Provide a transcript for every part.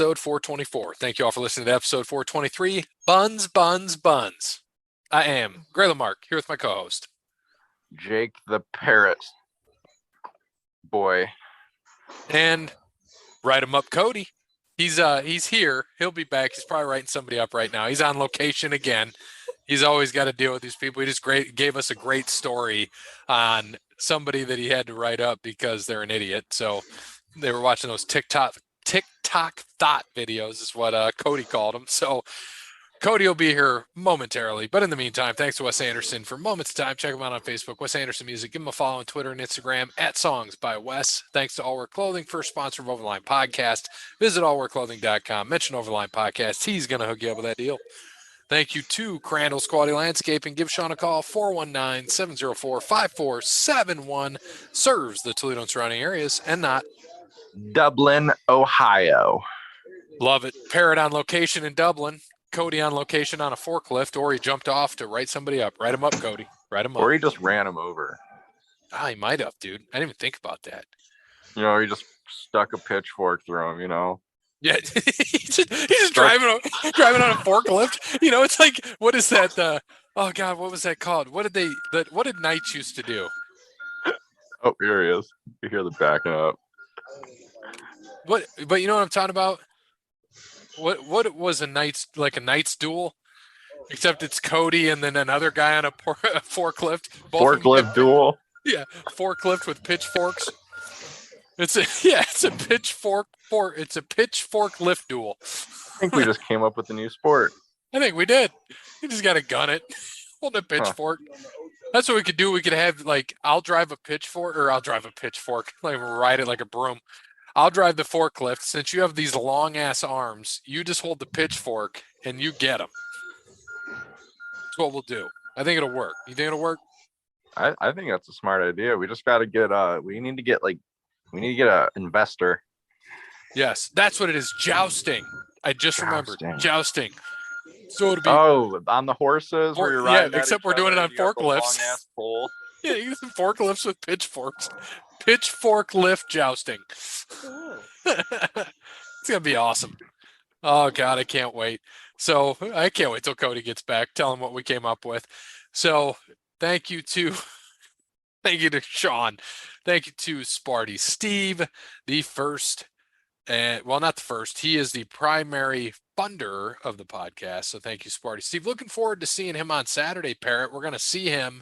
episode 424. Thank you all for listening to episode 423. Buns, buns, buns. I am Gray Lamarck here with my co-host Jake the Parrot boy, and write him up, Kode. He's here. He'll be back. He's probably writing somebody up right now. He's on location again. He's always got to deal with these people. He just gave us a great story on somebody that he had to write up because they're an idiot. So they were watching those TikTok thought videos is what Kode called them. So Kode will be here momentarily. But in the meantime, thanks to Wes Anderson for moments of time. Check him out on Facebook, Wes Anderson Music. Give him a follow on Twitter and Instagram at Songs by Wes. Thanks to All Wear Clothing, first sponsor of Overline Podcast. Visit allwearclothing.com. Mention Overline Podcast. He's going to hook you up with that deal. Thank you to Crandall's Quality Landscaping. Give Sean a call, 419-704-5471. Serves the Toledo and surrounding areas and not Dublin, Ohio. Love it. Parrot on location in Dublin. Kode on location on a forklift, or he jumped off to write somebody up. Write him up, Kode. Write him up. Or he just ran him over. He might have, dude. I didn't even think about that. You know, he just stuck a pitchfork through him, you know. Yeah, he's just driving on a forklift. You know, it's like, what is that? Oh God, what was that called? What did Knights used to do? Oh, here he is. You hear the backing up. But you know what I'm talking about? What was a Knights duel? Except it's Kode and then another guy on a forklift. Forklift duel. Yeah, forklift with pitchforks. It's a pitchfork lift duel. I think we just came up with a new sport. I think we did. You just got to gun it. Hold a pitchfork. That's what we could do. We could have, like, I'll drive a pitchfork, like ride it like a broom. I'll drive the forklift. Since you have these long ass arms, you just hold the pitchfork and you get them. That's what we'll do. I think it'll work. You think it'll work? I think that's a smart idea. We just got to get we need to get an investor. Yes, that's what it is. Jousting. I just remembered. Jousting. So it'll be on the horses where you're riding. Yeah, except we're doing it on forklifts. Long-ass pole. Yeah, you use forklifts with pitchforks. Pitchfork lift jousting. It's gonna be awesome. Oh God, I can't wait. So I can't wait till Kode gets back. Tell him what we came up with. So thank you to Sean. Thank you to Sparty Steve, the first. Not the first. He is the primary funder of the podcast. So thank you, Sparty Steve. Looking forward to seeing him on Saturday, Parrot. We're going to see him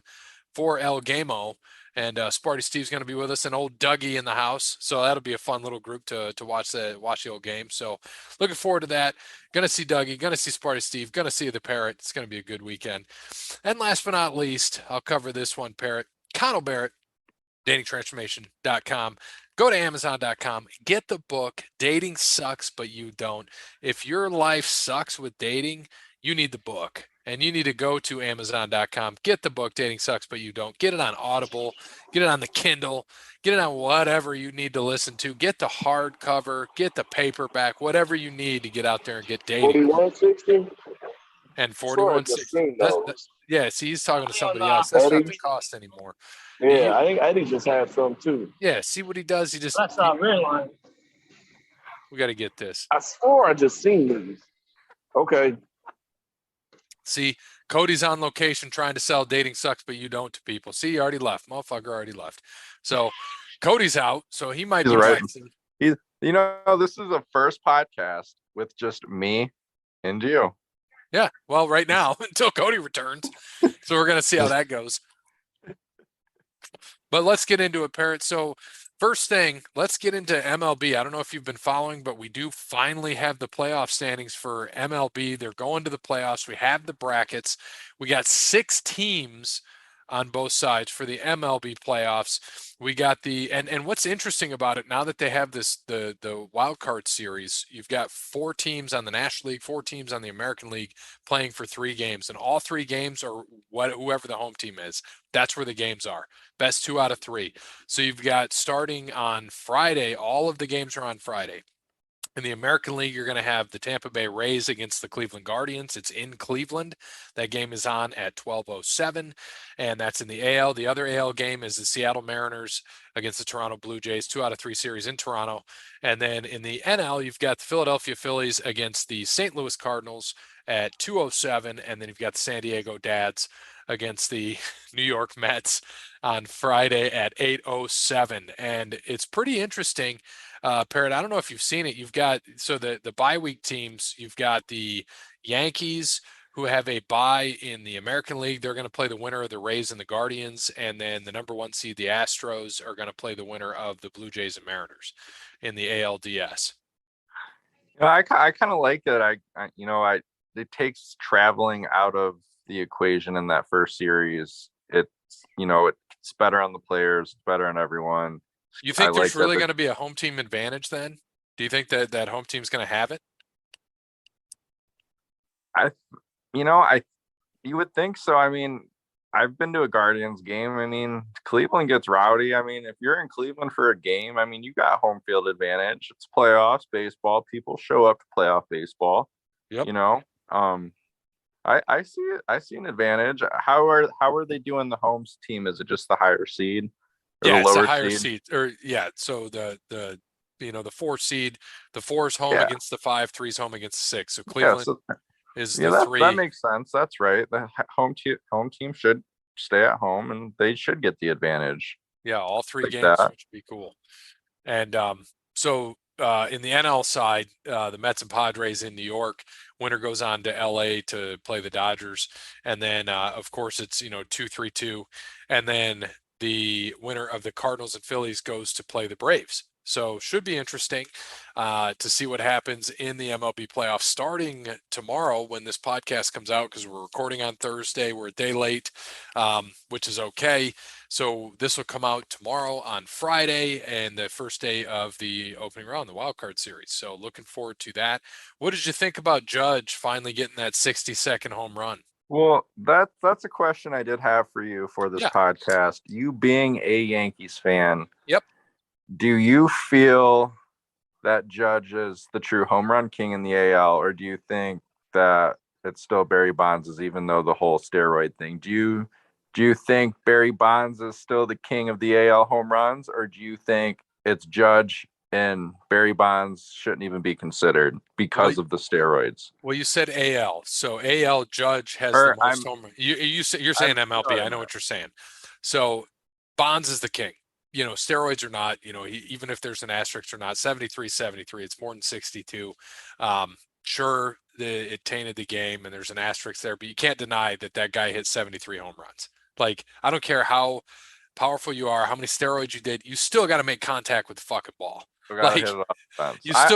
for El Gamo. And Sparty Steve's going to be with us and old Dougie in the house. So that'll be a fun little group to watch the old game. So looking forward to that. Going to see Dougie, going to see Sparty Steve, going to see the Parrot. It's going to be a good weekend. And last but not least, I'll cover this one, Parrot. Connell Barrett, datingtransformation.com. Go to Amazon.com. Get the book, Dating Sucks, But You Don't. If your life sucks with dating, you need the book. And you need to go to Amazon.com. Get the book, Dating Sucks, But You Don't. Get it on Audible. Get it on the Kindle. Get it on whatever you need to listen to. Get the hardcover. Get the paperback. Whatever you need to get out there and get dating. 4160 and 4160. Yeah, see, he's talking to somebody else. That's not the cost anymore. Yeah, I think Eddie just had some too. Yeah, see what he does? He just. That's not real line. We got to get this. I swore I just seen these. Okay. See, Kode's on location trying to sell Dating Sucks, But You Don't to people. See, he already left. Motherfucker already left. So Kode's out, so he might be right. This is the first podcast with just me and you. Yeah, well, right now, until Kode returns. So we're going to see how that goes. But let's get into it, Parrot. So first thing, let's get into MLB. I don't know if you've been following, but we do finally have the playoff standings for MLB. They're going to the playoffs. We have the brackets. We got 6 teams on both sides for the MLB playoffs. We got and what's interesting about it, now that they have the wild card series, you've got 4 teams on the National League, 4 teams on the American League playing for 3 games, and all 3 games are whoever the home team is. That's where the games are. Best 2 out of 3. So you've got, starting on Friday, all of the games are on Friday. In the American League, you're going to have the Tampa Bay Rays against the Cleveland Guardians. It's in Cleveland. That game is on at 12:07, and that's in the AL. The other AL game is the Seattle Mariners against the Toronto Blue Jays, 2 out of 3 series in Toronto. And then in the NL, you've got the Philadelphia Phillies against the St. Louis Cardinals at 2:07, and then you've got the San Diego Dads against the New York Mets on Friday at 8:07. And it's pretty interesting. Parrot, I don't know if you've seen it. You've got the bye week teams. You've got the Yankees who have a bye in the American League. They're going to play the winner of the Rays and the Guardians, and then the number 1 seed, the Astros, are going to play the winner of the Blue Jays and Mariners in the ALDS. I kind of like that. It takes traveling out of the equation in that first series. It's better on the players, it's better on everyone. You think there's really going to be a home team advantage then? Do you think that home team's going to have it? You would think so. I mean, I've been to a Guardians game. I mean, Cleveland gets rowdy. I mean, if you're in Cleveland for a game, I mean, you got home field advantage. It's playoffs baseball. People show up to playoff baseball. Yep. I see it. I see an advantage. How are they doing the homes team? Is it just the higher seed? Yeah, it's a higher seed. So the 4 seed, the 4 is home against the 5, 3 is home against the 6. So Cleveland is the 3. That makes sense. That's right. The home team should stay at home, and they should get the advantage. Yeah, all 3 games, which would be cool. And in the NL side, the Mets and Padres in New York. Winner goes on to LA to play the Dodgers, and then of course it's 2-3-2, and then the winner of the Cardinals and Phillies goes to play the Braves. So should be interesting to see what happens in the MLB playoffs starting tomorrow when this podcast comes out, because we're recording on Thursday. We're a day late, which is okay. So this will come out tomorrow on Friday and the first day of the opening round, the wild card series. So looking forward to that. What did you think about Judge finally getting that 60-second home run? Well, that's a question I did have for you for this podcast. You being a Yankees fan. Yep. Do you feel that Judge is the true home run king in the AL, or do you think that it's still Barry Bonds, even though the whole steroid thing? Do you think Barry Bonds is still the king of the AL home runs, or do you think it's Judge and Barry Bonds shouldn't even be considered because of the steroids? Well, you said AL, so AL Judge has the most home runs. You're saying MLB. I know what you're saying. So Bonds is the king. Steroids or not, even if there's an asterisk or not, 73, it's more than 62. Sure, it tainted the game and there's an asterisk there, but you can't deny that guy hit 73 home runs. Like, I don't care how powerful you are, how many steroids you did, you still got to make contact with the fucking ball. You still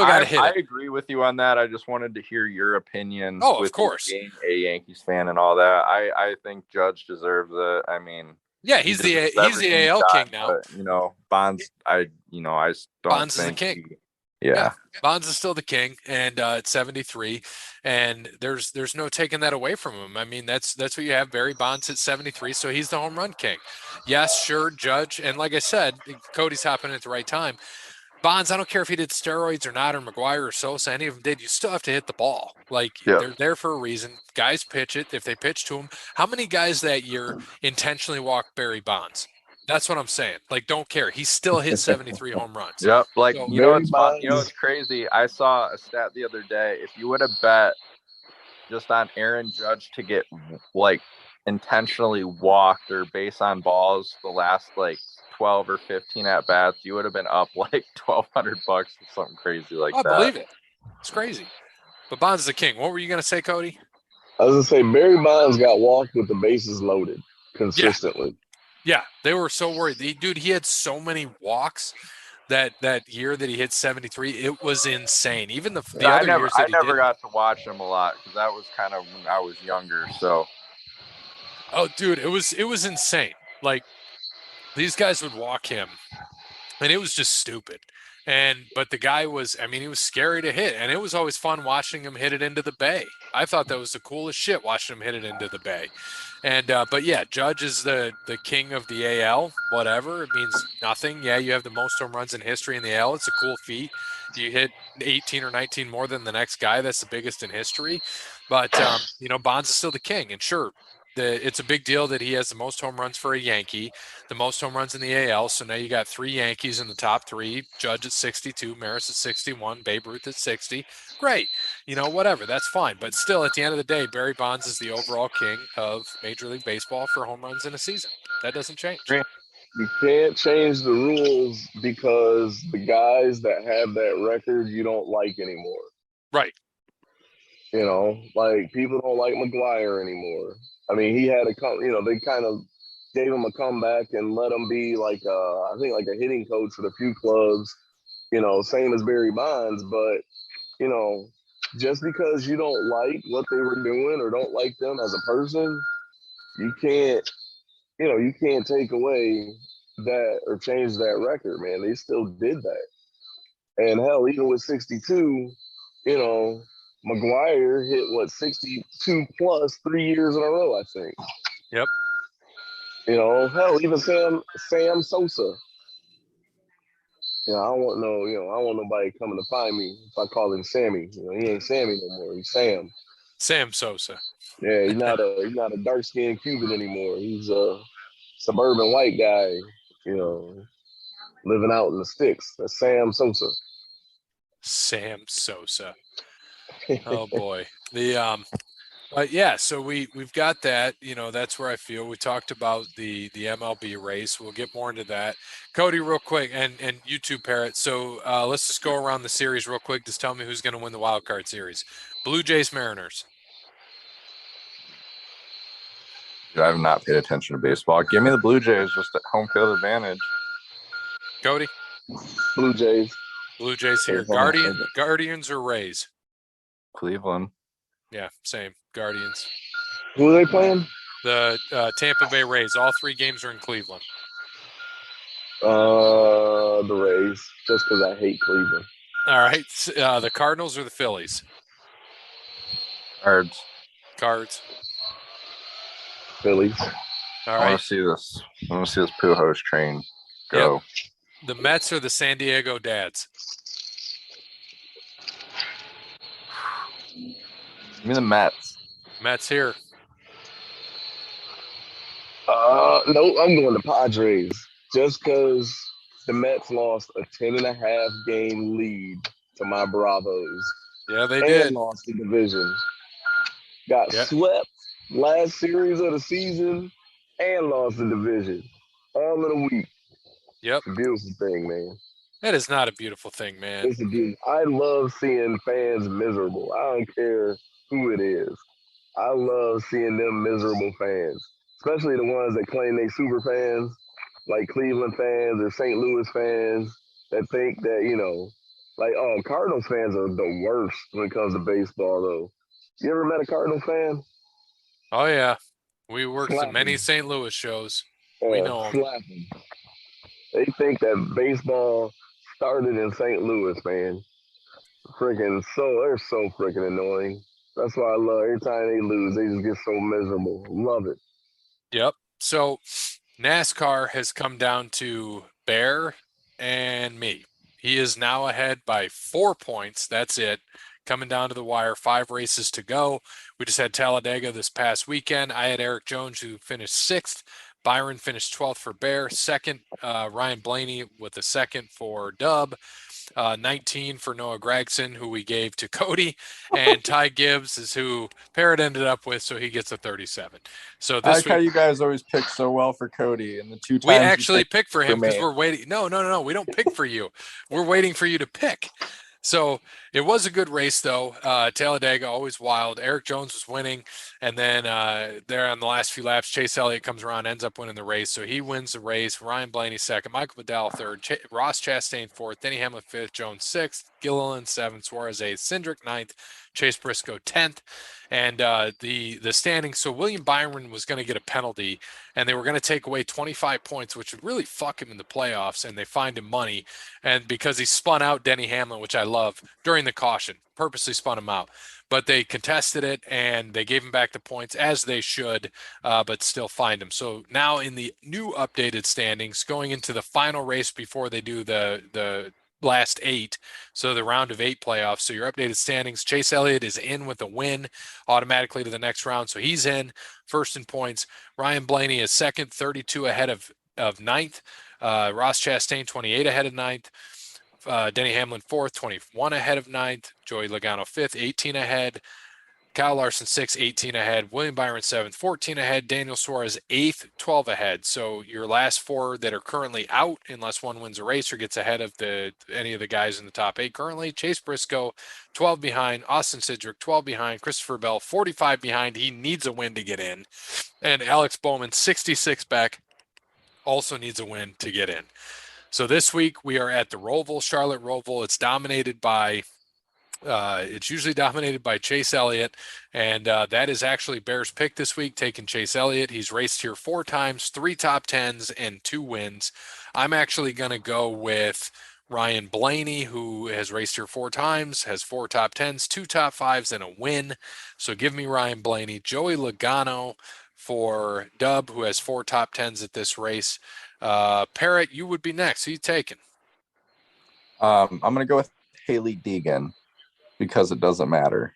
got to hit it. I agree with you on that. I just wanted to hear your opinion. Oh, of course. Being a Yankees fan and all that. I think Judge deserves it. I mean, yeah, he's the AL king now. But, Bonds, I don't Bonds think is the king. Yeah, Bonds is still the king, and it's 73, and there's no taking that away from him. I mean, that's what you have. Barry Bonds at 73, so he's the home run king. Yes, sure, Judge, and like I said, Cody's hopping at the right time. Bonds, I don't care if he did steroids or not, or McGuire or Sosa, any of them did. You still have to hit the ball. They're there for a reason. Guys pitch it. If they pitch to him, how many guys that year intentionally walked Barry Bonds? That's what I'm saying. Don't care. He still hit 73 home runs. Yep. It's fun. It's crazy. I saw a stat the other day. If you would have bet just on Aaron Judge to get intentionally walked or base on balls the last 12 or 15 at bats, you would have been up $1,200 or something crazy like that. I believe it. It's crazy. But Bonds is the king. What were you going to say, Cody? I was going to say Barry Bonds got walked with the bases loaded consistently. Yeah, they were so worried. He had so many walks that year that he hit 73. It was insane. Even the other years that I never got to watch him a lot because that was kind of when I was younger. So, oh, dude, it was insane. These guys would walk him, and it was just stupid. But the guy was, he was scary to hit, and it was always fun watching him hit it into the bay. I thought that was the coolest shit, watching him hit it into the bay. But yeah, Judge is the king of the AL, whatever. It means nothing. Yeah, you have the most home runs in history in the AL. It's a cool feat. you hit 18 or 19 more than the next guy, that's the biggest in history. But you know, Bonds is still the king, and sure, it's a big deal that he has the most home runs for a Yankee, the most home runs in the AL. So now you got 3 Yankees in the top 3: Judge at 62, Maris at 61, Babe Ruth at 60. Great, you know, whatever, that's fine. But still, at the end of the day, Barry Bonds is the overall king of Major League Baseball for home runs in a season. That doesn't change. You can't change the rules because the guys that have that record you don't like anymore. Right. You know, like people don't like McGuire anymore. I mean, he had they kind of gave him a comeback and let him be like, I think like a hitting coach for a few clubs, you know, same as Barry Bonds. But, you know, just because you don't like what they were doing or don't like them as a person, you can't, you can't take away that or change that record, man. They still did that. And hell, even with 62, you know, McGuire hit what 62 plus 3 years in a row, I think. Yep. You know, hell, even Sam Sosa. You know, I don't want nobody coming to find me if I call him Sammy. You know, he ain't Sammy no more. He's Sam. Sam Sosa. Yeah, he's not a dark skinned Cuban anymore. He's a suburban white guy. You know, living out in the sticks. That's Sam Sosa. Sam Sosa. Oh boy. But yeah, so we've got that. You know, that's where I feel. We talked about the MLB race. We'll get more into that. Kode, real quick, and you too, Parrot. So let's just go around the series real quick. Just tell me who's going to win the wild card series. Blue Jays, Mariners. I have not paid attention to baseball. Give me the Blue Jays, just at home field advantage. Kode. Blue Jays. Blue Jays here. Guardians or Rays? Cleveland. Yeah, same. Guardians. Who are they playing? The Tampa Bay Rays. All 3 games are in Cleveland. The Rays, just because I hate Cleveland. All right. The Cardinals or the Phillies? Cards. Cards. Phillies. All I right. want to see this. I want to see this Pujols train go. Yep. The Mets or the San Diego Dads? Give me the Mets. Mets here. No, I'm going to Padres just because the Mets lost a 10.5 game lead to my Bravos. Yeah, they and did. Lost the division. Got swept last series of the season and lost the division all in a week. Yep. It's a beautiful thing, man. That is not a beautiful thing, man. It's a beautiful. I love seeing fans miserable. I don't care who it is. I love seeing them miserable fans, especially the ones that claim they super fans, like Cleveland fans or St. Louis fans that think that, Cardinals fans are the worst when it comes to baseball, though. You ever met a Cardinals fan? Oh, yeah. We worked in many St. Louis shows. We know them. They think that baseball started in St. Louis, man. They're so freaking annoying. That's why I love every time they lose, they just get so miserable. Love it. Yep. So NASCAR has come down to Bear and me. He is now ahead by 4 points. That's it. Coming down to the wire, 5 races to go. We just had Talladega this past weekend. I had Eric Jones, who finished 6th. Byron finished 12th for Bear. 2nd, Ryan Blaney with a 2nd for Dub. 19 for Noah Gregson, who we gave to Kode, and Ty Gibbs is who Parrot ended up with, so he gets a 37. So this I like how you guys always pick so well for Kode, and the 2 times we actually pick for him because me. we're waiting. No, we don't pick for you. We're waiting for you to pick. So it was a good race, though. Talladega, always wild. Eric Jones was winning. And then there on the last few laps, Chase Elliott comes around, ends up winning the race. So he wins the race. Ryan Blaney 2nd, Michael Bedell 3rd, Ross Chastain 4th, Denny Hamlin 5th, Jones 6th, Gilliland 7th, Suarez 8th, Cindric 9th, Chase Briscoe 10th. And the standing, so William Byron was going to get a penalty, and they were going to take away 25 points, which would really fuck him in the playoffs, and they fined him money. And because he spun out Denny Hamlin, which I love, during the caution, purposely spun him out. But they contested it, and they gave him back the points, as they should, but still fined him. So now in the new updated standings, going into the final race before they do the last 8, so the round of 8 playoffs. So your updated standings, Chase Elliott is in with a win automatically to the next round, so he's in first in points. Ryan Blaney is second, 32 ahead of ninth. Ross Chastain, 28 ahead of ninth. Denny Hamlin fourth, 21 ahead of ninth. Joey Logano fifth, 18 ahead. Kyle Larson 6th, 18 ahead. William Byron 7th, 14 ahead. Daniel Suarez 8th, 12 ahead. So your last 4 that are currently out, unless one wins a race or gets ahead of any of the guys in the top 8 currently. Chase Briscoe 12 behind. Austin Cindric 12 behind. Christopher Bell 45 behind. He needs a win to get in. And Alex Bowman 66 back, also needs a win to get in. So this week we are at the Roval, Charlotte Roval. It's dominated by it's usually dominated by Chase Elliott, and that is actually Bear's pick this week, taking Chase Elliott. He's raced here 4 times, 3 top 10s, and 2 wins. I'm actually going to go with Ryan Blaney, who has raced here 4 times, has 4 top 10s, 2 top 5s, and a win. So give me Ryan Blaney. Joey Logano for Dub, who has 4 top 10s at this race. Parrot, you would be next. Who you taking? I'm going to go with Haley Deegan. Because it doesn't matter.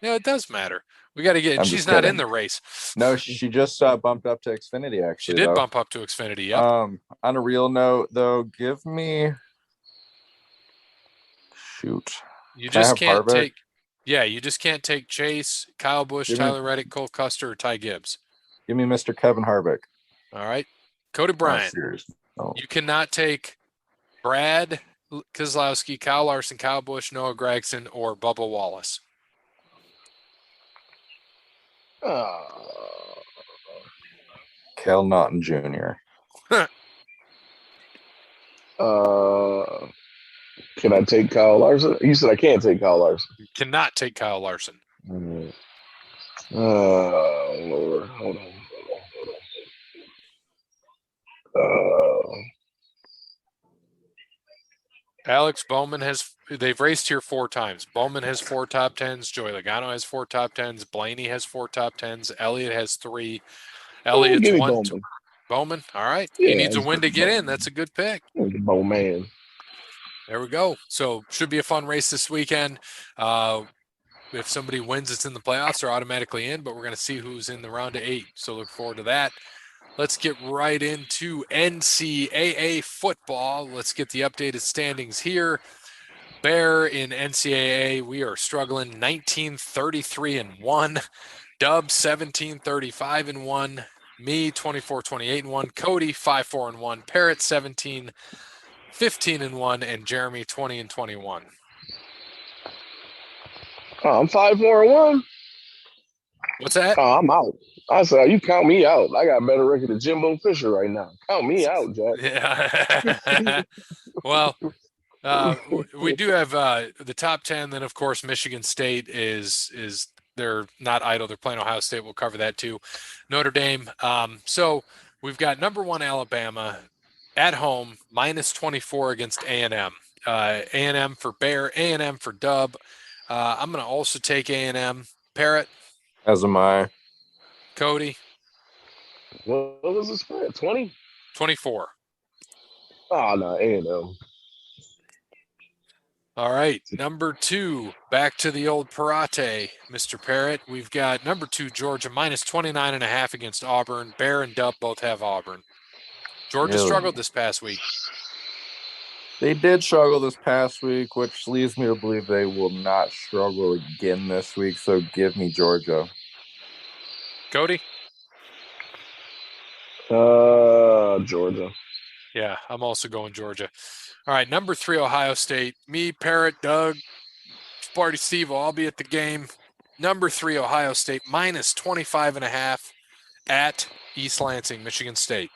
Yeah, it does matter. We got to get. She's not in the race. No, she just bumped up to Xfinity. Actually, she did bump up to Xfinity. Yep. On a real note, though, give me. Shoot. You just can't take. Yeah, you just can't take Chase, Kyle Busch, Tyler Reddick, Cole Custer, or Ty Gibbs. Give me Mr. Kevin Harvick. All right, Kode Bryant. No. You cannot take Brad Keselowski, Kyle Larson, Kyle Busch, Noah Gragson, or Bubba Wallace. Cal Naughton Jr. Can I take Kyle Larson? You said I can't take Kyle Larson. You cannot take Kyle Larson. Lord. Hold on. Alex Bowman they've raced here 4 times. Bowman has 4 top 10s. Joey Logano has 4 top 10s. Blaney has 4 top 10s. Elliott has 3. Elliott's 1. Bowman. All right. Yeah, he needs a win to get in. That's a good pick. Bowman. There we go. So should be a fun race this weekend. If somebody wins, it's in the playoffs. They're automatically in, but we're going to see who's in the round of 8. So look forward to that. Let's get right into NCAA football. Let's get the updated standings here. Bear in NCAA, we are struggling 19-33-1. Dub 17-35-1. Me 24-28-1. Kode 5-4-1. Parrot 17-15-1. And Jeremy 20-21. Oh, I'm 5-4-1. What's that? Oh, I'm out. I said, you count me out. I got a better record than Jimbo Fisher right now. Count me out, Jack. Yeah. Well, we do have the top 10. Then, of course, Michigan State is they're not idle. They're playing Ohio State. We'll cover that too. Notre Dame. So we've got number 1 Alabama at home, -24 against A&M. A&M for Bear, A&M for Dub. I'm going to also take A&M. Parrot. As am I. Kode. What was the spread? 20? 24. Oh, no, A&M. All right, number 2, back to the old Parrot, Mr. Parrot. We've got number 2, Georgia, -29.5 against Auburn. Bear and Dub both have Auburn. Georgia struggled this past week. They did struggle this past week, which leads me to believe they will not struggle again this week. So give me Georgia. Kode? Georgia. Yeah, I'm also going Georgia. All right, number 3, Ohio State. Me, Parrot, Doug, Sparty Steve will all be at the game. Number 3, Ohio State, -25.5 at East Lansing, Michigan State.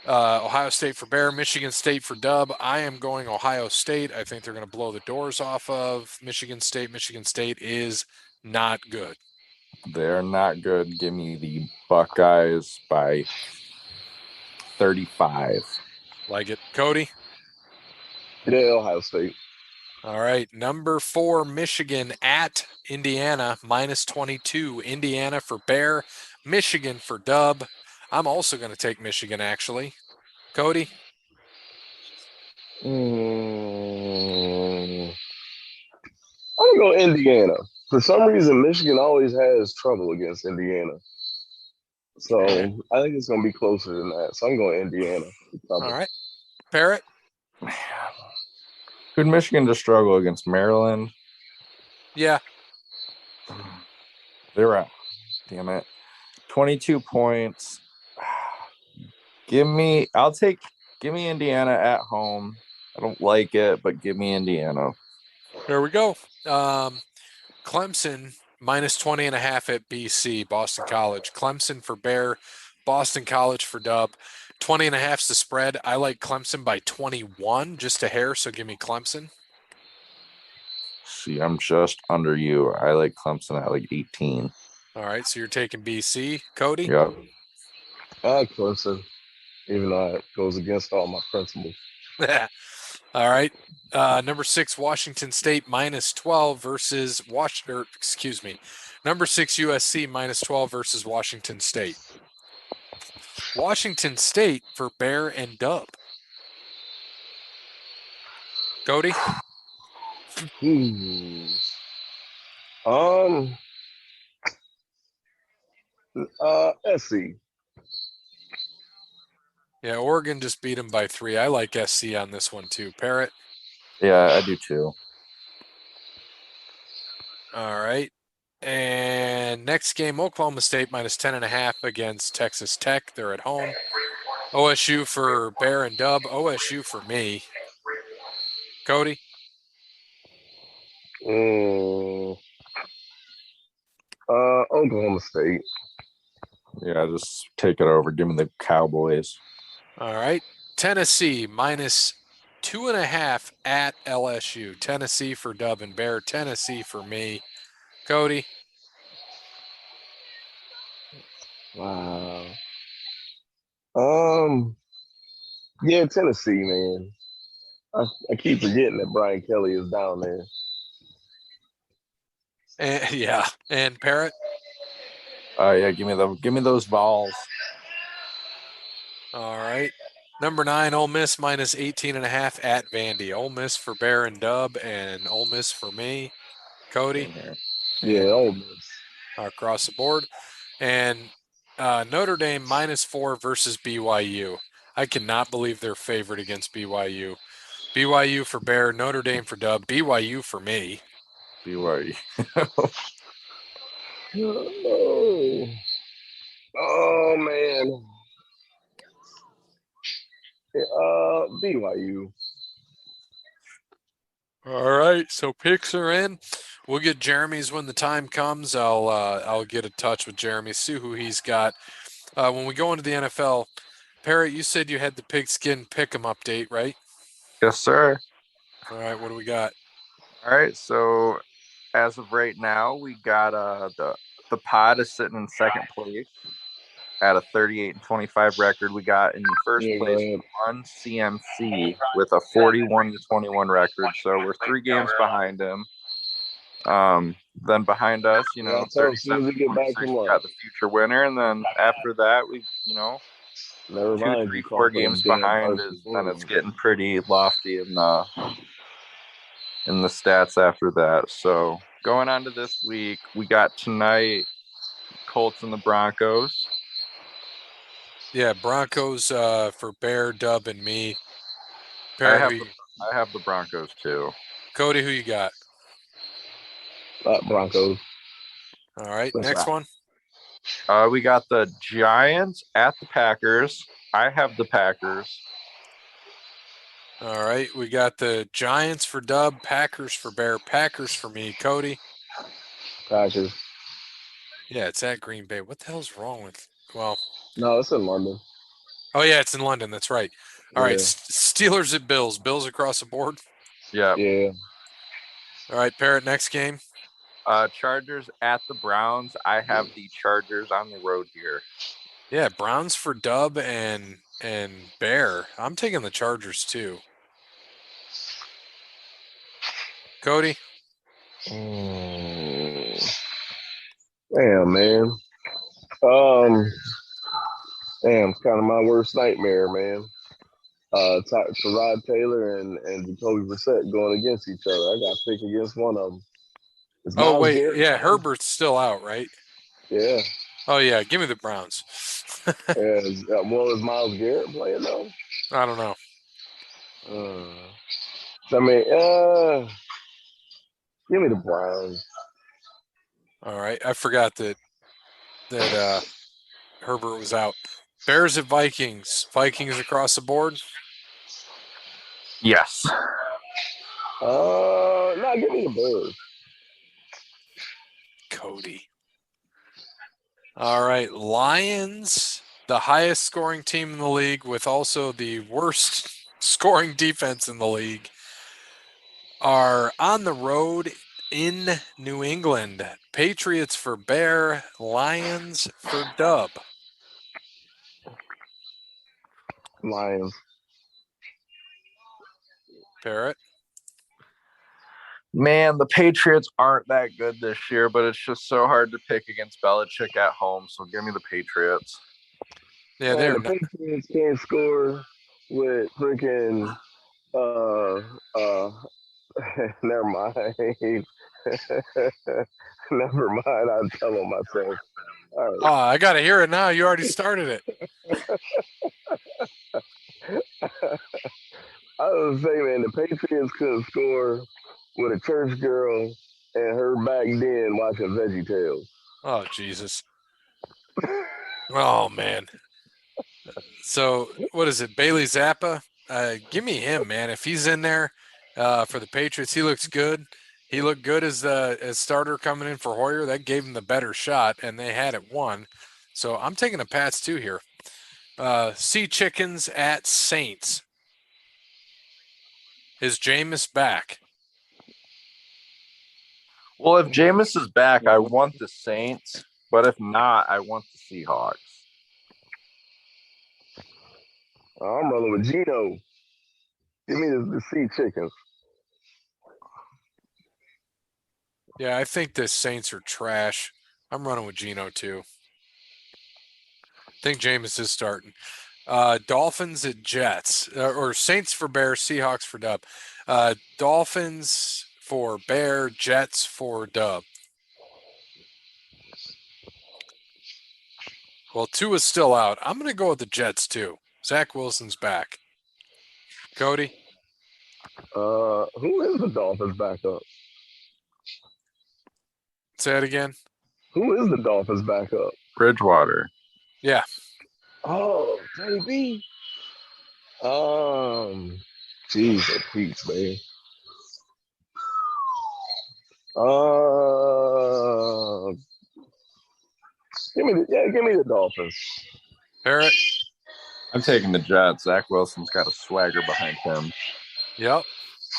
Ohio State for Bear, Michigan State for Dub. I am going Ohio State. I think they're going to blow the doors off of Michigan State. Michigan State is not good. They're not good. Give me the Buckeyes by 35. Like it. Kode? Yeah, Ohio State. All right. Number 4, Michigan at Indiana, -22. Indiana for Bear, Michigan for Dub. I'm also going to take Michigan, actually. Kode? I'm gonna go Indiana. For some reason, Michigan always has trouble against Indiana. So I think it's gonna be closer than that. So I'm going Indiana. All right. Parrot? Could Michigan just struggle against Maryland? Yeah. They're out. Damn it. 22 points. Give me Indiana at home. I don't like it, but give me Indiana. There we go. Clemson minus 20.5 at BC, Boston College. Clemson for Bear, Boston College for Dub. 20.5 is the spread. I like Clemson by 21, just a hair, so give me Clemson. See, I'm just under you. I like Clemson at like 18. All right, so you're taking BC. Cody? Yep. Clemson, even though it goes against all my principles. All right. Number 6, Washington State minus 12 versus number 6, USC minus 12 versus Washington State. Washington State for Bear and Dub. Cody? SC. Yeah, Oregon just beat them by 3. I like SC on this one too. Parrot? Yeah, I do too. All right. And next game, Oklahoma State minus 10.5 against Texas Tech. They're at home. OSU for Bear and Dub. OSU for me. Cody? Oklahoma State. Yeah, just take it over. Give me the Cowboys. All right. Tennessee minus 2.5 at LSU. Tennessee for Dub and Bear. Tennessee for me. Cody? Wow. Yeah, Tennessee, man. I keep forgetting that Brian Kelly is down there. And, yeah. And Parrot? Yeah, give me those Vols. All right. Number 9, Ole Miss minus 18.5 at Vandy. Ole Miss for Bear and Dub, and Ole Miss for me. Cody? Yeah, Ole Miss. Across the board. And Notre Dame minus 4 versus BYU. I cannot believe they're favored against BYU. BYU for Bear, Notre Dame for Dub, BYU for me. BYU. Oh man. BYU. All right, so picks are in. We'll get Jeremy's when the time comes. I'll get in touch with Jeremy, see who he's got. When we go into the NFL, Parrot, you said you had the pigskin pick'em update, right? Yes, sir. All right, what do we got? All right, so as of right now, we got the pod is sitting in second place at a 38-25 record. We got in first place one CMC with a 41-21 record. So we're 3 games behind him. Then behind us, you know, 37 we got the future winner, and then after that, we, you know, 2, 3, 4 games behind is then it's getting pretty lofty in the stats after that. So going on to this week, we got tonight Colts and the Broncos. Yeah, Broncos for Bear, Dub, and me. I have the Broncos too. Cody, who you got? Broncos. All right, next one. We got the Giants at the Packers. I have the Packers. All right, we got the Giants for Dub, Packers for Bear, Packers for me. Cody? Packers. Yeah, it's at Green Bay. What the hell's wrong with? Well, no, it's in London. Oh yeah, it's in London. That's right. All right, Steelers at Bills. Bills across the board. Yeah. All right, Parrot. Next game. Chargers at the Browns. I have the Chargers on the road here. Yeah, Browns for Dub and Bear. I'm taking the Chargers too. Cody? Damn, man. Damn, it's kind of my worst nightmare, man. Tyrod Taylor and Jacoby Brissett going against each other. I got to pick against one of them. Is Oh Miles wait, Garrett yeah, playing? Herbert's still out, right? Yeah. Oh yeah, give me the Browns. Is Miles Garrett playing though? I don't know. I mean, give me the Browns. All right, I forgot that Herbert was out. Bears at Vikings. Vikings across the board. Yes. No, give me the Bears. Kode. All right, Lions, the highest scoring team in the league with also the worst scoring defense in the league, are on the road in New England. Patriots for Bear, Lions for Dub. Lions. Parrot. Man, the Patriots aren't that good this year, but it's just so hard to pick against Belichick at home. So give me the Patriots. Yeah, Man, they're the not. Patriots can't score with freaking never mind. Never mind. I'm telling myself. All right. Oh, I got to hear it now. You already started it. I was saying, man, the Patriots couldn't score with a church girl and her back then watching Veggie Tales. Oh, Jesus. Oh, man. So, what is it? Bailey Zappa? Give me him, man. If he's in there for the Patriots, he looks good. He looked good as starter coming in for Hoyer. That gave him the better shot, and they had it won. So I'm taking the Pats too here. Sea Chickens at Saints. Is Jameis back? Well, if Jameis is back, I want the Saints. But if not, I want the Seahawks. I'm rolling with Gino. Give me the Sea Chickens. Yeah, I think the Saints are trash. I'm running with Gino too. I think Jameis is starting. Dolphins at Jets, or Saints for Bear, Seahawks for Dub. Dolphins for Bear, Jets for Dub. Well, Tua's still out. I'm going to go with the Jets too. Zach Wilson's back. Kode? Who is the Dolphins backup? Say it again. Who is the Dolphins backup? Bridgewater. Yeah. Oh, JB. Jesus, peace, man. Give me the Dolphins. Parrot? I'm taking the Jets. Zach Wilson's got a swagger behind him. Yep.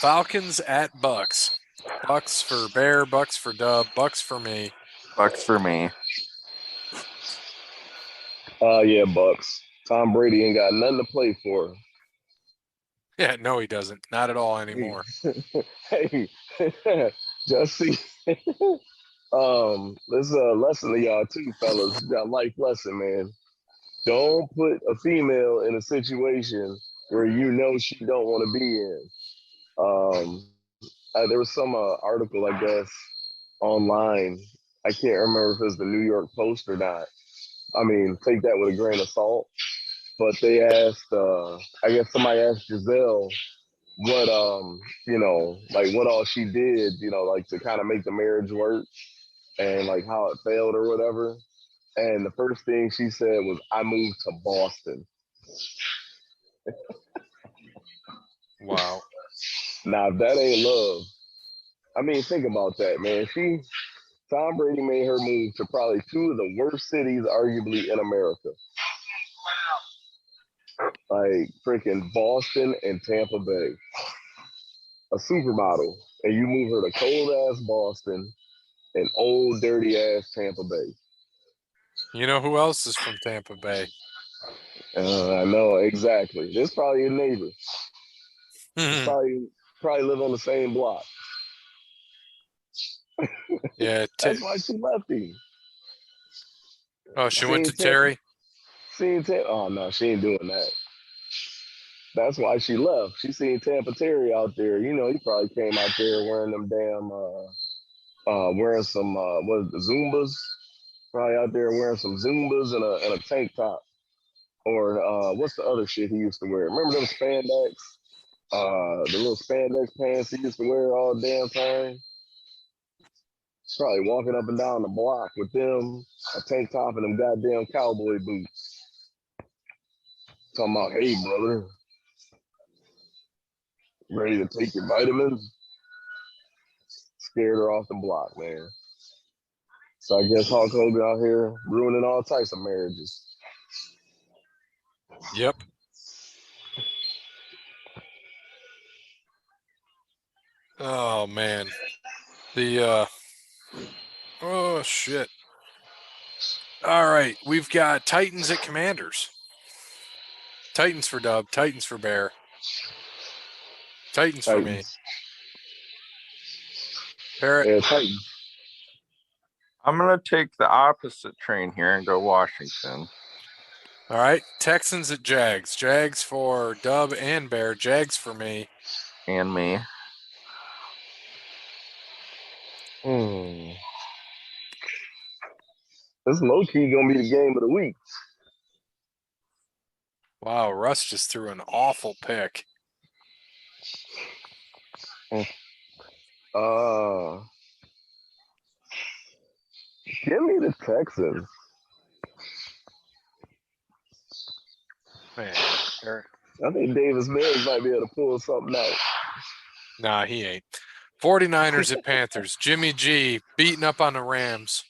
Falcons at Bucks. Bucks for Bear, Bucks for Dub, Bucks for me. Bucks for me. Yeah, Bucks. Tom Brady ain't got nothing to play for. Yeah, no, he doesn't. Not at all anymore. Hey, just see. This is a lesson to y'all too, fellas. Got life lesson, man. Don't put a female in a situation where you know she don't want to be in. There was some article, I guess, online. I can't remember if it's the New York Post or not. I mean, take that with a grain of salt. But they asked, I guess somebody asked Giselle what, like what all she did, like to kind of make the marriage work and like how it failed or whatever. And the first thing she said was, I moved to Boston. Wow. Now, if that ain't love, I mean, think about that, man. Tom Brady made her move to probably two of the worst cities, arguably, in America. Like freaking Boston and Tampa Bay. A supermodel. And you move her to cold ass Boston and old dirty ass Tampa Bay. You know who else is from Tampa Bay? I know, exactly. This probably your neighbor. probably live on the same block. Yeah. That's why she left him. Oh, she went to Terry? Oh, no, she ain't doing that. That's why she left. She seen Tampa Terry out there. He probably came out there wearing them damn wearing some what is it, Zumbas. Probably out there wearing some Zumbas and a tank top. Or what's the other shit he used to wear? Remember them spandex? The little spandex pants he used to wear all damn time. Probably walking up and down the block with them, a tank top and them goddamn cowboy boots. Talking about, hey brother, ready to take your vitamins? Scared her off the block, man. So I guess Hulk Hogan out here ruining all types of marriages. Yep. Oh man. Oh shit. All right, we've got Titans at Commanders. Titans for Dub, Titans for Bear. Titans for me. Parrot. Yeah, Titans. I'm gonna take the opposite train here and go Washington. All right, Texans at Jags. Jags for Dub and Bear. Jags for me. And me. This low-key gonna be the game of the week. Wow, Russ just threw an awful pick. Give me the Texans. Man, I think Davis Mills might be able to pull something out. nah, he ain't. 49ers at Panthers. Jimmy G beating up on the Rams.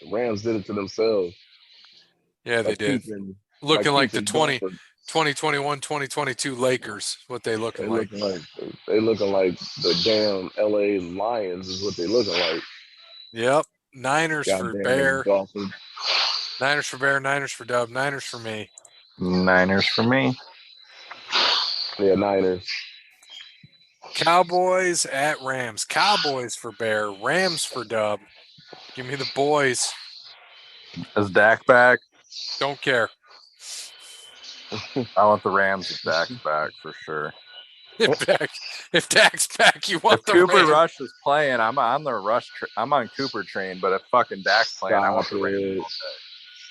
The Rams did it to themselves. Yeah, they did. Looking like the 2021-2022 Lakers, what they looking like. They looking like the damn LA Lions is what they looking like. Yep. Niners for Bear. Dolphins. Niners for Bear, Niners for Dub, Niners for me. Niners for me. Yeah, Niners. Cowboys at Rams. Cowboys for Bear, Rams for Dub. Give me the boys. Is Dak back? Don't care. I want the Rams with Dak back for sure. If Dak's back, you want if the Cooper Rams. Rush is playing, I'm on the Rush. I'm on Cooper train. But if fucking Dak's playing, I want the Rams.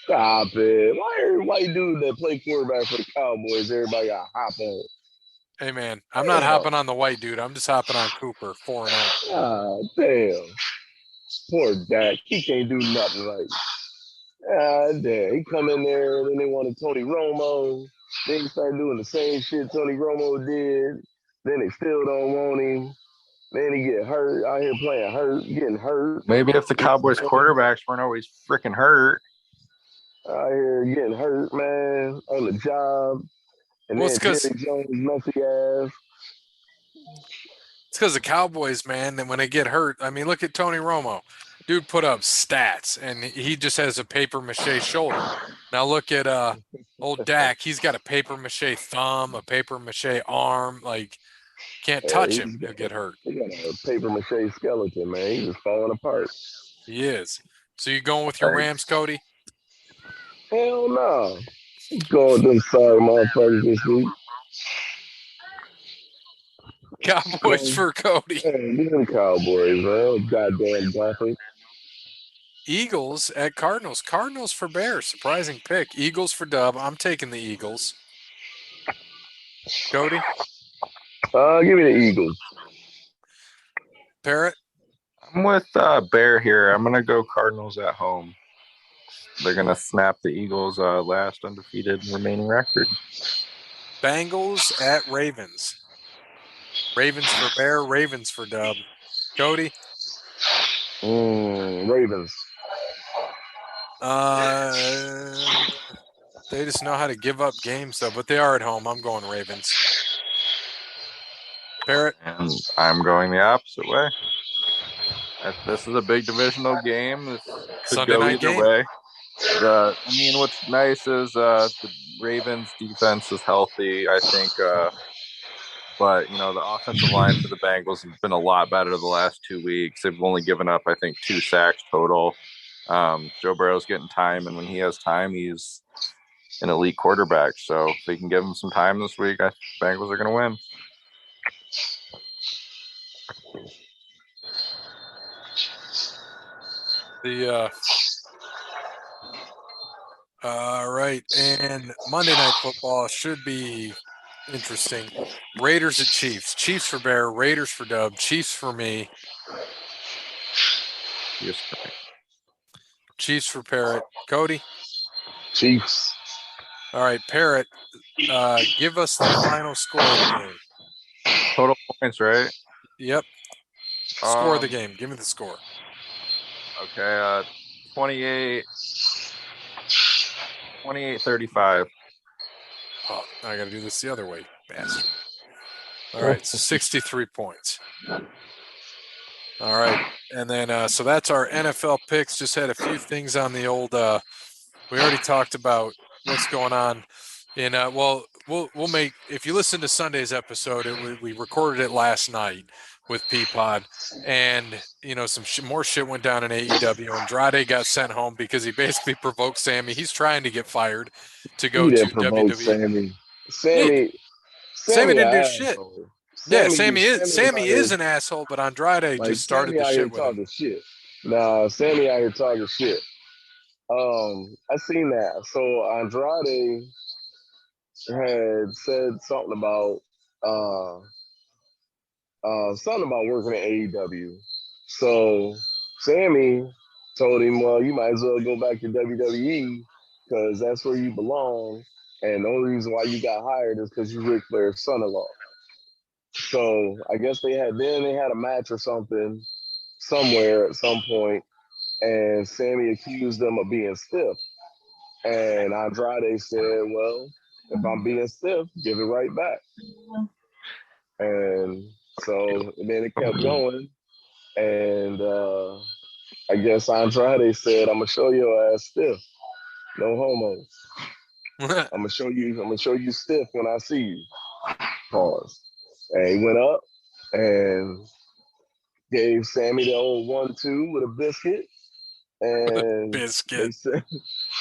Stop it! Why every white dude that play quarterback for the Cowboys, everybody got hop on? Hey man, I'm not hopping on the white dude. I'm just hopping on Cooper 4-0. Ah, damn. Poor Dak. He can't do nothing right. Ah, damn. He come in there and then they wanted Tony Romo. Then he started doing the same shit Tony Romo did. Then they still don't want him. Then he get hurt out here playing hurt, getting hurt. Maybe if the Cowboys quarterbacks weren't always freaking hurt. Out here getting hurt, man, on the job. And Well, then Jerry Jones, messy ass. It's because the Cowboys, man, and when they get hurt, I mean, look at Tony Romo. Dude put up stats, and he just has a paper mache shoulder. Now look at old Dak. He's got a paper mache thumb, a paper mache arm. Like, can't touch him. He'll get hurt. He got a paper mache skeleton, man. He's just falling apart. He is. So you going with your Rams, Cody? Hell no. Go with them sorry motherfuckers this week. Cowboys for Cody. Hey, these are the Cowboys, man. Goddamn Dolphins. Eagles at Cardinals. Cardinals for Bears. Surprising pick. Eagles for Dub. I'm taking the Eagles. Cody? Give me the Eagles. Parrot? I'm with Bear here. I'm going to go Cardinals at home. They're going to snap the Eagles' last undefeated remaining record. Bengals at Ravens. Ravens for Bear, Ravens for Dub. Cody? Ravens. They just know how to give up games, though, but they are at home. I'm going Ravens. Parrot? And I'm going the opposite way. This is a big divisional game. This could Sunday go night either game. way. What's nice is the Ravens defense is healthy, I think. But, the offensive line for the Bengals has been a lot better the last 2 weeks. They've only given up, I think, 2 sacks total. Joe Burrow's getting time, and when he has time, he's an elite quarterback. So if they can give him some time this week, I think the Bengals are going to win. All right, and Monday Night Football should be interesting. Raiders at Chiefs. Chiefs for Bear, Raiders for Dub, Chiefs for me, Yes, for me. Chiefs for Parrot. Cody? Chiefs. All right, Parrot, give us the final score of the game. Total points, right? Yep. Score of the game. Give me the score. Okay, 28 35. Oh, I got to do this the other way, bastard. All right, so 63 points. All right, and then so that's our NFL picks. Just had a few things on the old. We already talked about what's going on in. Well, we'll make, if you listen to Sunday's episode, we recorded it last night with Peapod, and some more shit went down in AEW. Andrade got sent home because he basically provoked Sammy. He's trying to get fired to go He to didn't provoke WWE. Sammy. Sammy Sammy didn't do an shit. asshole. Yeah, Sammy Sammy out is an asshole, but Andrade like just started Sammy the out here shit with him. talking shit. Nah, Sammy out here talking shit. I seen that. So Andrade had said something about working at AEW. So Sammy told him, well, you might as well go back to WWE because that's where you belong. And the only reason why you got hired is because you're Ric Flair's son-in-law. So I guess they had a match or something somewhere at some point, and Sammy accused them of being stiff. And Andrade said, well, if I'm being stiff, give it right back. And so then it kept going. And I guess Andrade said, I'm gonna show your ass stiff. No homo. I'm gonna show you stiff when I see you. Pause. And he went up and gave Sammy the old 1-2 with a biscuit. And Biscuit.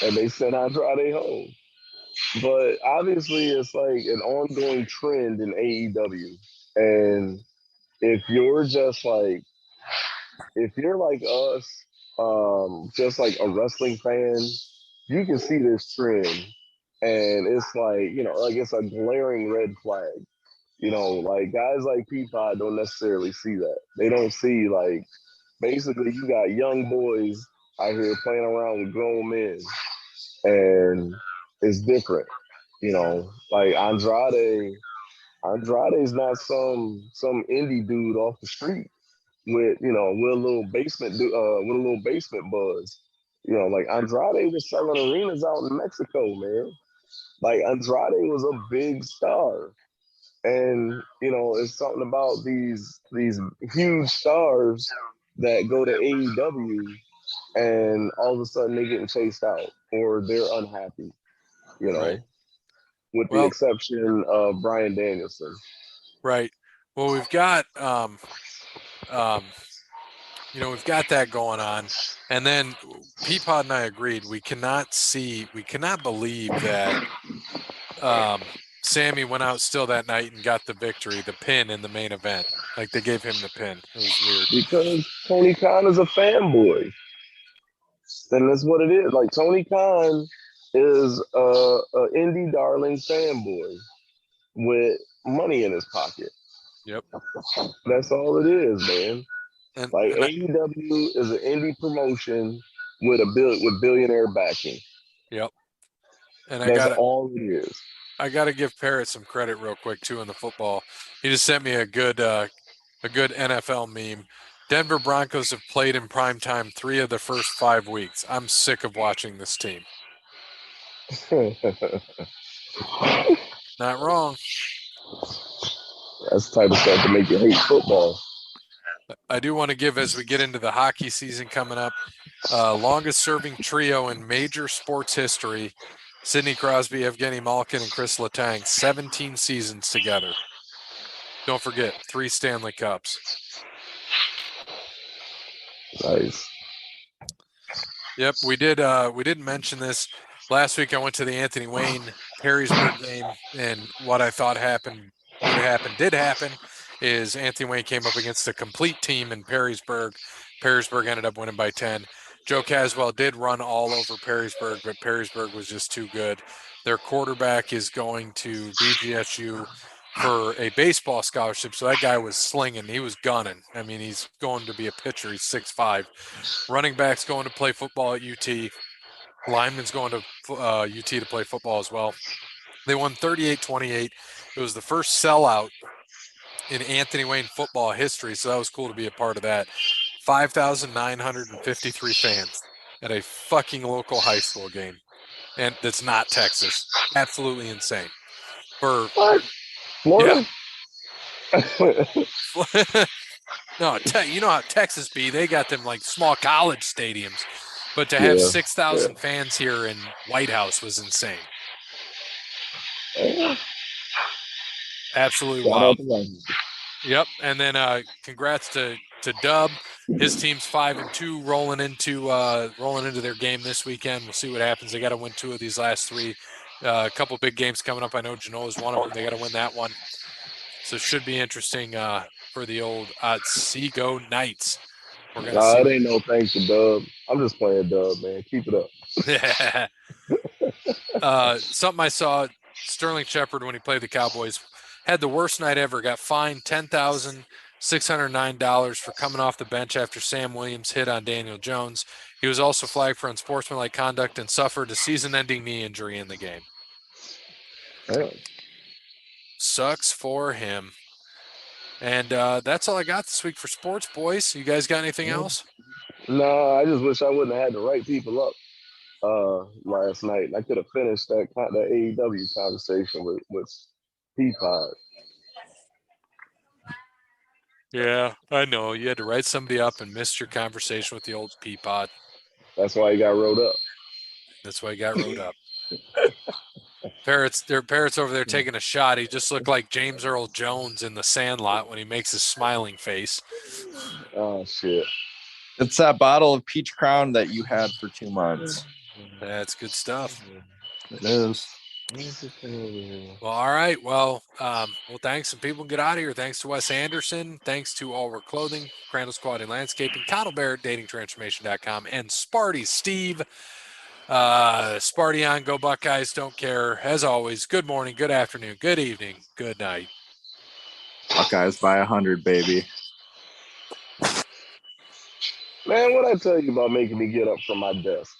they sent Andrade home. But obviously, it's like an ongoing trend in AEW. And if you're like us, just like a wrestling fan, you can see this trend. And it's like, like it's a glaring red flag. Like guys like Peapod don't necessarily see that. They don't see, like, basically you got young boys out here playing around with grown men. And it's different. Like Andrade's not some indie dude off the street with a little basement buzz. Like Andrade was selling arenas out in Mexico, man. Like Andrade was a big star. And it's something about these huge stars that go to AEW and all of a sudden they're getting chased out or they're unhappy, Right. With the exception of Bryan Danielson. Right. Well, we've got we've got that going on. And then Peapod and I agreed we cannot believe that Sammy went out still that night and got the victory, the pin in the main event. Like they gave him the pin. It was weird. Because Tony Khan is a fanboy. And that's what it is. Like Tony Khan is a indie darling fanboy with money in his pocket. Yep. That's all it is, man. And AEW is an indie promotion with billionaire backing. Yep. And that's all it is. I gotta give Parrot some credit real quick too in the football. He just sent me a good NFL meme. Denver Broncos have played in prime time 3 of the first 5 weeks. I'm sick of watching this team. Not wrong. That's the type of stuff to make you hate football. I do want to give, as we get into the hockey season coming up, longest serving trio in major sports history, Sidney Crosby, Evgeny Malkin, and Chris Letang, 17 seasons together. Don't forget, 3 Stanley Cups. Nice. Yep, we didn't mention this. Last week I went to the Anthony Wayne Perrysburg game, and what I thought did happen is Anthony Wayne came up against a complete team in Perrysburg. Perrysburg ended up winning by 10. Joe Caswell did run all over Perrysburg, but Perrysburg was just too good. Their quarterback is going to BGSU for a baseball scholarship, so that guy was slinging. He was gunning. I mean, he's going to be a pitcher. He's 6'5". Running back's going to play football at UT. Lineman's going to UT to play football as well. They won 38-28. It was the first sellout in Anthony Wayne football history, so that was cool to be a part of that. 5,953 fans at a fucking local high school game, and that's not Texas. Absolutely insane. For What? Florida? yeah. No, you know how Texas be. They got them like small college stadiums, but to have 6,000 fans here in White House was insane. Yeah. Absolutely wild. Yep, and then congrats to Dub. His team's 5-2, rolling into their game this weekend. We'll see what happens. They got to win 2 of these last 3. A couple big games coming up. I know Genoa's one of them. They got to win that one, so it should be interesting for the old Seago Knights. We're gonna see. It ain't no thanks to Dub. I'm just playing Dub, man. Keep it up. Something I saw, Sterling Shepard, when he played the Cowboys, had the worst night ever. Got fined $10,609 for coming off the bench after Sam Williams hit on Daniel Jones. He was also flagged for unsportsmanlike conduct and suffered a season-ending knee injury in the game. Yeah. Sucks for him. And that's all I got this week for sports, boys. You guys got anything else? No, I just wish I wouldn't have had the right people up last night. I could have finished that AEW conversation with Peapod. Yeah, I know. You had to write somebody up and missed your conversation with the old Peapod. That's why he got rode up. That's why he got rode up. Parrot's over there taking a shot. He just looked like James Earl Jones in The Sandlot when he makes his smiling face. Oh, shit. It's that bottle of Peach Crown that you had for 2 months. That's good stuff. It is. Well, all right. Well, thanks. And people can get out of here. Thanks to Wes Anderson. Thanks to All Work Clothing, Crandall's Quality Landscaping, Connell Barrett, DatingTransformation.com, and Sparty Steve. Sparty on, go Buckeyes, don't care. As always, good morning, good afternoon, good evening, good night. Buckeyes by 100, baby. Man, what I tell you about making me get up from my desk?